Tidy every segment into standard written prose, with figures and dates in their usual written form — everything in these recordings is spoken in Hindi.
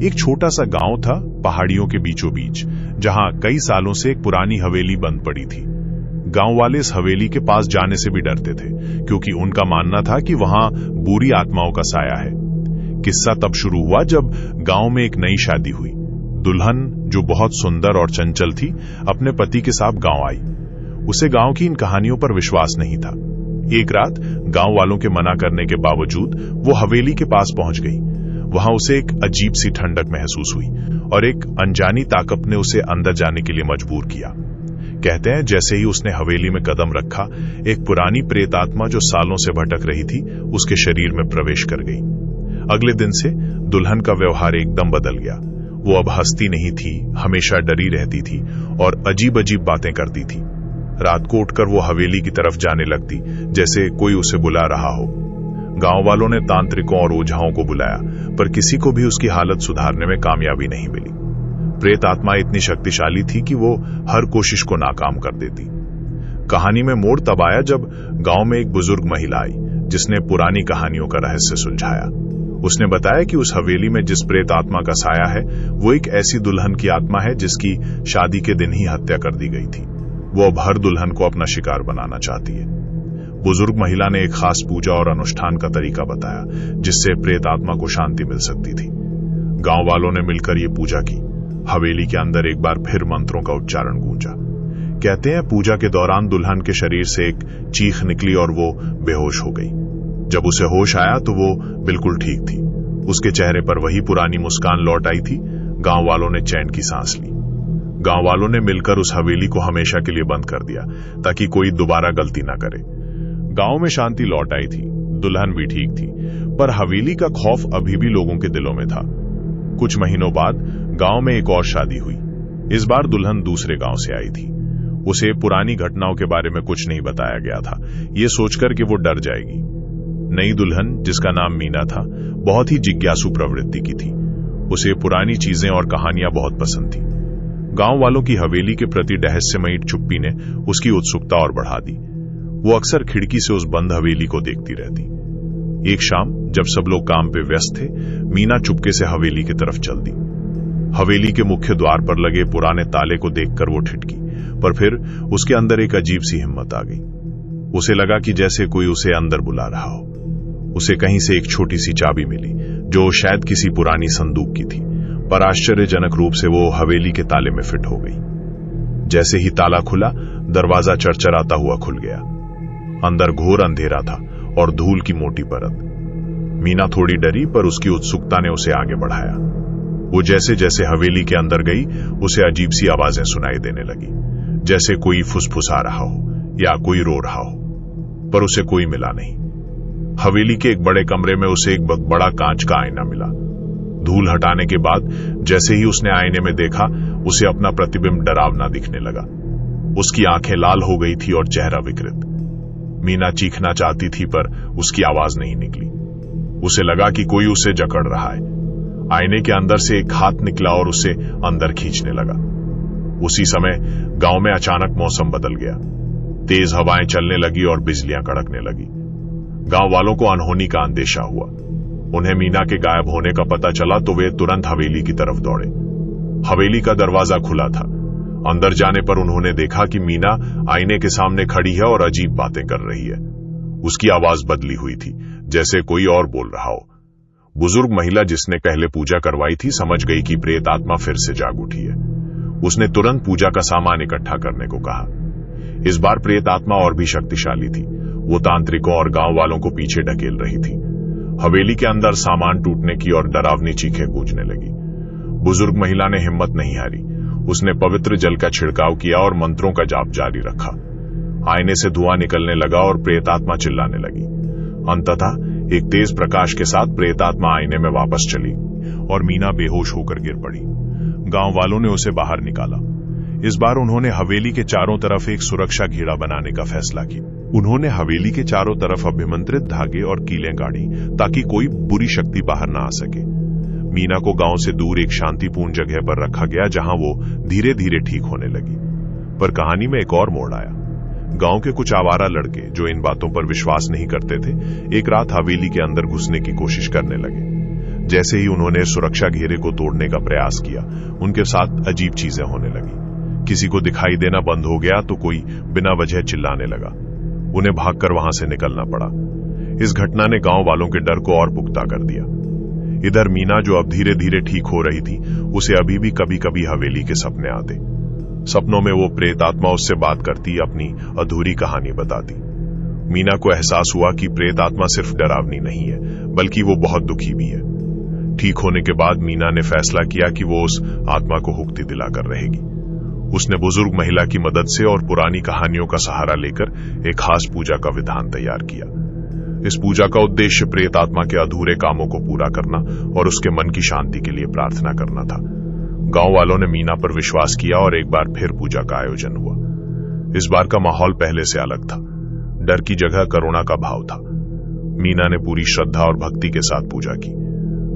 एक छोटा सा गांव था पहाड़ियों के बीचों बीच, जहां कई सालों से एक पुरानी हवेली बंद पड़ी थी। गांव वाले इस हवेली के पास जाने से भी डरते थे, क्योंकि उनका मानना था कि वहां बुरी आत्माओं का साया है। किस्सा तब शुरू हुआ जब गांव में एक नई शादी हुई। दुल्हन, जो बहुत सुंदर और चंचल थी, अपने पति के साथ गांव आई। उसे गांव की इन कहानियों पर विश्वास नहीं था। एक रात गांव वालों के मना करने के बावजूद वो हवेली के पास पहुंच गई। वहां उसे एक अजीब सी ठंडक महसूस हुई और एक अनजानी ताकत ने उसे अंदर जाने के लिए मजबूर किया। कहते हैं जैसे ही उसने हवेली में कदम रखा, एक पुरानी प्रेत आत्मा जो सालों से भटक रही थी उसके शरीर में प्रवेश कर गई। अगले दिन से दुल्हन का व्यवहार एकदम बदल गया। वो अब हंसती नहीं थी, हमेशा डरी रहती थी और अजीब अजीब बातें करती थी। रात को उठकर वो हवेली की तरफ जाने लगती, जैसे कोई उसे बुला रहा हो। गांव वालों ने तांत्रिकों और ओझाओं को बुलाया, पर किसी को भी उसकी हालत सुधारने में कामयाबी नहीं मिली। प्रेत आत्मा इतनी शक्तिशाली थी कि वो हर कोशिश को नाकाम कर देती। कहानी में मोड़ तब आया जब गांव में एक बुजुर्ग महिला आई, जिसने पुरानी कहानियों का रहस्य सुलझाया। उसने बताया कि उस हवेली में जिस प्रेत आत्मा का साया है, वो एक ऐसी दुल्हन की आत्मा है जिसकी शादी के दिन ही हत्या कर दी गई थी। वो अब हर दुल्हन को अपना शिकार बनाना चाहती है। बुजुर्ग महिला ने एक खास पूजा और अनुष्ठान का तरीका बताया, जिससे प्रेत आत्मा को शांति मिल सकती थी। गांव वालों ने मिलकर ये पूजा की। हवेली के अंदर एक बार फिर मंत्रों का उच्चारण गूंजा। कहते हैं पूजा के दौरान दुल्हन के शरीर से एक चीख निकली और वो बेहोश हो गई। जब उसे होश आया तो वो बिल्कुल ठीक थी। उसके चेहरे पर वही पुरानी मुस्कान लौट आई थी। गांव वालों ने चैन की सांस ली। गांव वालों ने मिलकर उस हवेली को हमेशा के लिए बंद कर दिया, ताकि कोई दोबारा गलती ना करे। गांव में शांति लौट आई थी, दुल्हन भी ठीक थी, पर हवेली का खौफ अभी भी लोगों के दिलों में था। कुछ महीनों बाद गांव में एक और शादी हुई। इस बार दुल्हन दूसरे गांव से आई थी। उसे पुरानी घटनाओं के बारे में कुछ नहीं बताया गया था, ये सोचकर कि वो डर जाएगी। नई दुल्हन, जिसका नाम मीना था, बहुत ही जिज्ञासु प्रवृत्ति की थी। उसे पुरानी चीजें और कहानियां बहुत पसंद थी। गांव वालों की हवेली के प्रति रहस्यमयी चुप्पी ने उसकी उत्सुकता और बढ़ा दी। वो अक्सर खिड़की से उस बंद हवेली को देखती रहती। एक शाम जब सब लोग काम पे व्यस्त थे, मीना चुपके से हवेली की तरफ चल दी। हवेली के मुख्य द्वार पर लगे पुराने ताले को देखकर वो ठिठकी, पर फिर उसके अंदर एक अजीब सी हिम्मत आ गई। उसे लगा कि जैसे कोई उसे अंदर बुला रहा हो। उसे कहीं से एक छोटी सी चाबी मिली, जो शायद किसी पुरानी संदूक की थी, पर आश्चर्यजनक रूप से वो हवेली के ताले में फिट हो गई। जैसे ही ताला खुला, दरवाजा चरचराता हुआ खुल गया। अंदर घोर अंधेरा था और धूल की मोटी परत। मीना थोड़ी डरी, पर उसकी उत्सुकता ने उसे आगे बढ़ाया। वो जैसे जैसे हवेली के अंदर गई, उसे अजीब सी आवाजें सुनाई देने लगी, जैसे कोई फुसफुसा रहा हो या कोई रो रहा हो, पर उसे कोई मिला नहीं। हवेली के एक बड़े कमरे में उसे एक बड़ा कांच का आईना मिला। धूल हटाने के बाद जैसे ही उसने आईने में देखा, उसे अपना प्रतिबिंब डरावना दिखने लगा। उसकी आंखें लाल हो गई थी और चेहरा विकृत। मीना चीखना चाहती थी, पर उसकी आवाज नहीं निकली। उसे लगा कि कोई उसे जकड़ रहा है। आईने के अंदर से एक हाथ निकला और उसे अंदर खींचने लगा। उसी समय गांव में अचानक मौसम बदल गया। तेज हवाएं चलने लगी और बिजलियां कड़कने लगी। गांव वालों को अनहोनी का अंदेशा हुआ। उन्हें मीना के गायब होने का पता चला तो वे तुरंत हवेली की तरफ दौड़े। हवेली का दरवाजा खुला था। अंदर जाने पर उन्होंने देखा कि मीना आईने के सामने खड़ी है और अजीब बातें कर रही है। उसकी आवाज बदली हुई थी, जैसे कोई और बोल रहा हो। बुजुर्ग महिला जिसने पहले पूजा करवाई थी, समझ गई कि प्रेत आत्मा फिर से जाग उठी है। उसने तुरंत पूजा का सामान इकट्ठा करने को कहा। इस बार प्रेत आत्मा और भी शक्तिशाली थी। वो तांत्रिकों और गांव वालों को पीछे ढकेल रही थी। हवेली के अंदर सामान टूटने की और डरावनी चीखें गूंजने लगी। बुजुर्ग महिला ने हिम्मत नहीं हारी। उसने पवित्र जल का छिड़काव किया और मंत्रों का जाप जारी रखा। आईने से धुआं निकलने लगा और प्रेतात्मा चिल्लाने लगी। अंततः एक तेज प्रकाश के साथ प्रेतात्मा आईने में वापस चली और मीना बेहोश होकर गिर पड़ी। गांव वालों ने उसे बाहर निकाला। इस बार उन्होंने हवेली के चारों तरफ एक सुरक्षा घेरा बनाने का फैसला किया। उन्होंने हवेली के चारों तरफ अभिमंत्रित धागे और कीलें गाड़ी, ताकि कोई बुरी शक्ति बाहर ना आ सके। मीना को गांव से दूर एक शांतिपूर्ण जगह पर रखा गया, जहां वो धीरे धीरे ठीक होने लगी। पर कहानी में एक और मोड़ आया। गांव के कुछ आवारा लड़के, जो इन बातों पर विश्वास नहीं करते थे, एक रात हवेली के अंदर घुसने की कोशिश करने लगे। जैसे ही उन्होंने सुरक्षा घेरे को तोड़ने का प्रयास किया, उनके साथ अजीब चीजें होने लगी। किसी को दिखाई देना बंद हो गया तो कोई बिना वजह चिल्लाने लगा। उन्हें भागकर वहां से निकलना पड़ा। इस घटना ने गांव वालों के डर को और पुख्ता कर दिया। इधर मीना, जो अब धीरे धीरे ठीक हो रही थी, उसे अभी भी कभी कभी हवेली के सपने आते। सपनों में वो प्रेत आत्मा उससे बात करती, अपनी अधूरी कहानी बताती। मीना को एहसास हुआ कि प्रेत आत्मा सिर्फ डरावनी नहीं है, बल्कि वो बहुत दुखी भी है। ठीक होने के बाद मीना ने फैसला किया कि वो उस आत्मा को हुक्ति दिलाकर रहेगी। उसने बुजुर्ग महिला की मदद से और पुरानी कहानियों का सहारा लेकर एक खास पूजा का विधान तैयार किया। इस पूजा का उद्देश्य प्रेत आत्मा के अधूरे कामों को पूरा करना और उसके मन की शांति के लिए प्रार्थना करना था। गांव वालों ने मीना पर विश्वास किया और एक बार फिर पूजा का आयोजन हुआ। इस बार का माहौल पहले से अलग था। डर की जगह करुणा का भाव था। मीना ने पूरी श्रद्धा और भक्ति के साथ पूजा की।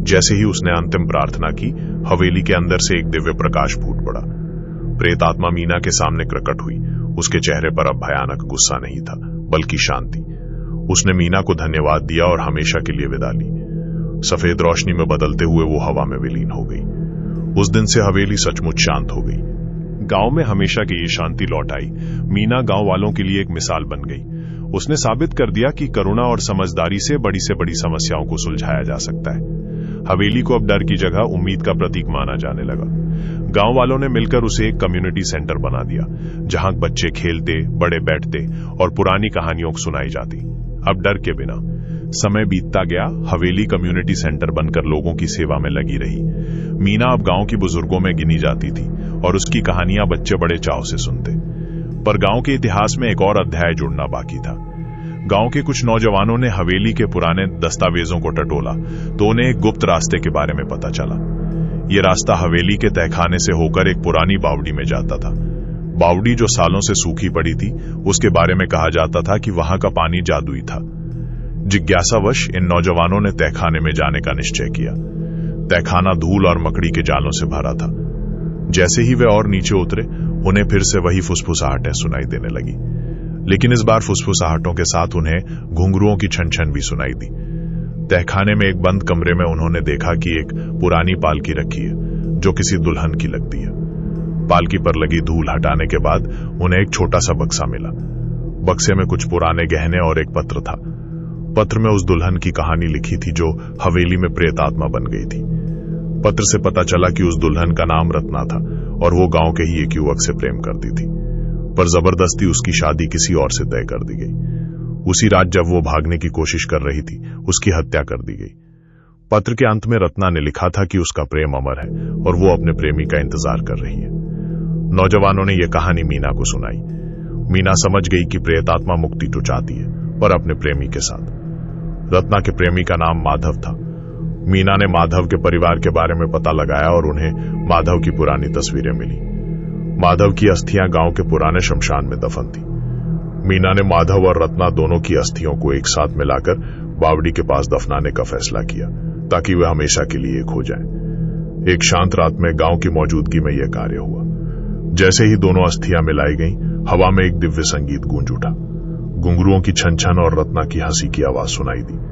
जैसे ही उसने अंतिम प्रार्थना की, हवेली के अंदर से एक दिव्य प्रकाश फूट पड़ा। प्रेत आत्मा मीना के सामने प्रकट हुई। उसके चेहरे पर अब भयानक गुस्सा नहीं था, बल्कि शांति। उसने मीना को धन्यवाद दिया और हमेशा के लिए विदा ली। सफेद रोशनी में बदलते हुए वो हवा में विलीन हो गई। उस दिन से हवेली सचमुच शांत हो गई। गांव में हमेशा की ये शांति लौट आई। मीना गांव वालों के लिए एक मिसाल बन गई। उसने साबित कर दिया कि करुणा और समझदारी से बड़ी समस्याओं को सुलझाया जा सकता है। हवेली को अब डर की जगह उम्मीद का प्रतीक माना जाने लगा। गांव वालों ने मिलकर उसे एक कम्युनिटी सेंटर बना दिया, जहां बच्चे खेलते, बड़े बैठते और पुरानी कहानियों सुनाई जाती। अब डर के बिना। समय बीतता गया। हवेली कम्युनिटी सेंटर बनकर लोगों की सेवा में लगी रही। मीना अब गांव की बुजुर्गों में गिनी जाती थी और उसकी कहानियां बच्चे बड़े चाव से सुनते। पर गांव के इतिहास में एक और अध्याय जुड़ना बाकी था। गांव के कुछ नौजवानों ने हवेली के पुराने दस्तावेजों को टटोला तो उन्हें एक गुप्त रास्ते के बारे में पता चला। यह रास्ता हवेली के तहखाने से होकर एक पुरानी बावड़ी में जाता था। बावड़ी जो सालों से सूखी पड़ी थी, उसके बारे में कहा जाता था कि वहां का पानी जादुई था। जिज्ञासावश इन नौजवानों ने तहखाने में जाने का निश्चय किया। तहखाना धूल और मकड़ी के जालों से भरा था। जैसे ही वे और नीचे उतरे, उन्हें फिर से वही फुसफुसाहटें सुनाई देने लगी। लेकिन इस बार फुसफुसाहटों के साथ उन्हें घुंघरुओं की छन-छन भी सुनाई दी। तहखाने में एक बंद कमरे में उन्होंने देखा कि एक पुरानी पालकी रखी है, जो किसी दुल्हन की लगती है। पालकी पर लगी धूल हटाने के बाद उन्हें एक छोटा सा बक्सा मिला। बक्से में कुछ पुराने गहने और एक पत्र था। पत्र में उस दुल्हन की कहानी लिखी थी जो हवेली में प्रेत आत्मा बन गई थी। पत्र से पता चला कि उस दुल्हन का नाम रत्ना था और वो गांव के ही एक युवक से प्रेम करती थी, पर जबरदस्ती उसकी शादी किसी और से तय कर दी गई। उसी रात जब वो भागने की कोशिश कर रही थी, उसकी हत्या कर दी गई। पत्र के अंत में रत्ना ने लिखा था कि उसका प्रेम अमर है और वो अपने प्रेमी का इंतजार कर रही है। नौजवानों ने यह कहानी मीना को सुनाई। मीना समझ गई कि प्रेत आत्मा मुक्ति तो चाहती है, पर अपने प्रेमी के साथ। रत्ना के प्रेमी का नाम माधव था। मीना ने माधव के परिवार के बारे में पता लगाया और उन्हें माधव की पुरानी तस्वीरें मिली। माधव की अस्थियां गांव के पुराने शमशान में दफन थी। मीना ने माधव और रत्ना दोनों की अस्थियों को एक साथ मिलाकर बावड़ी के पास दफनाने का फैसला किया, ताकि वे हमेशा के लिए एक हो जाएं। एक शांत रात में गांव की मौजूदगी में यह कार्य हुआ। जैसे ही दोनों अस्थियां मिलाई गईं, हवा में एक दिव्य संगीत गूंज उठा। घुंघरुओं की छन-छन और रत्ना की हंसी की आवाज सुनाई दी।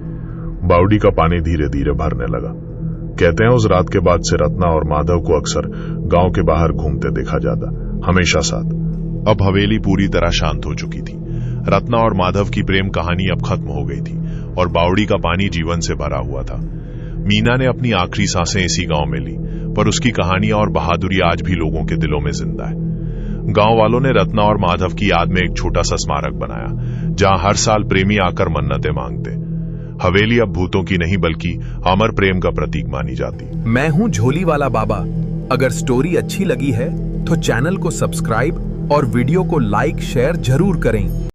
बावड़ी का पानी धीरे धीरे भरने लगा। कहते हैं उस रात के बाद से रत्ना और माधव को अक्सर गांव के बाहर घूमते देखा जाता, हमेशा साथ। अब हवेली पूरी तरह शांत हो चुकी थी। रत्ना और माधव की प्रेम कहानी अब खत्म हो गई थी और बावड़ी का पानी जीवन से भरा हुआ था। मीना ने अपनी आखिरी सांसें इसी गांव में ली, पर उसकी कहानी और बहादुरी आज भी लोगों के दिलों में जिंदा है। गांव वालों ने रत्ना और माधव की याद में एक छोटा सा स्मारक बनाया, जहां हर साल प्रेमी आकर मन्नतें मांगते। हवेली अब भूतों की नहीं बल्कि अमर प्रेम का प्रतीक मानी जाती। मैं हूं झोली वाला बाबा। अगर स्टोरी अच्छी लगी है तो चैनल को सब्सक्राइब और वीडियो को लाइक शेयर जरूर करें।